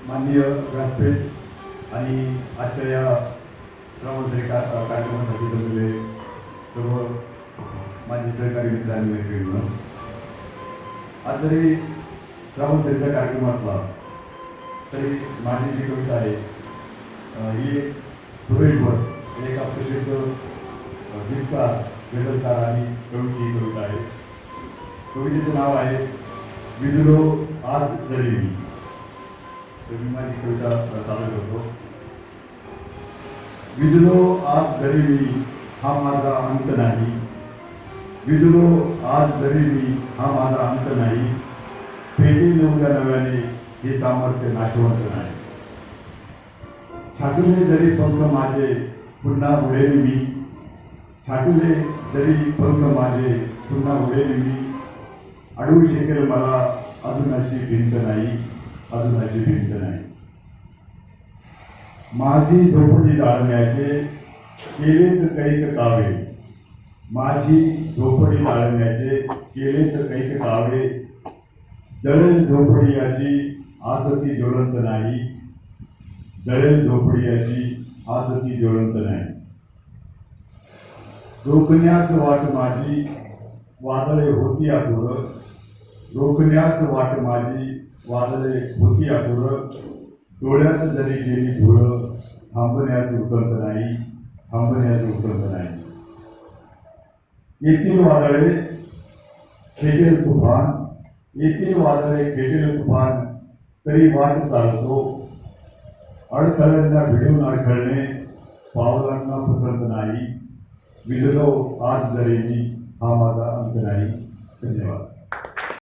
माननीय व्यासपीठ आणि आजच्या या श्रावण कार्यक्रमासाठी जमलेले सर्व माझे सहकारी मित्र आणि मैत्रिणी, आज जरी श्रावण कार्यक्रम असला तरी माझी जी कविता आहे ही सुरेश भट एक अप्रसिद्ध गीतकार, गझलकार आणि कवीची कविता आहे. कवितेचं नाव आहे विजलो आज जरी मी. तर मी माझी कविता चालू करतो. विजलो आज जरी मी हा माझा अंत नाही. विजलो आज जरी मी हा माझा अंत नाही. पेटेल उद्या नव्याने हे सामर्थ्य नाशवंत नाही. छाटुले जरी पंख माझे पुन्हा उडेल मी. छाटुले जरी पंख माझे पुन्हा उडेल मी. अडवू शकेल मला अजून अशी भिंत नाही. अजून अशी भिंत नाही. माझी झोपडी जाळण्याचे केलेच कैक कावे. माझी झोपडी जाळण्याचे केलेच कैक कावे. जळेल झोपडी अशी आसती ज्वलंत नाही. जळेल झोपडी अशी आसती ज्वलंत नाही. रोखण्यास वाट माझी वादळे होती आतुर. रोखण्यास वाट माझी वादळे होती आतुर. डोळ्यात जरी गेली धूळ थांबण्यास उतरत नाही. थांबण्यास उतरत नाही. येथील वादळे खेटेल तुफान. येथील वादळे खेटेल तुफान तरी वाट चालतो. अडथळ्यांना भिडून अडखळणे पावलांना पसंत नाही. विजलो आज जरी मी हा माझा अंत नाही. धन्यवाद.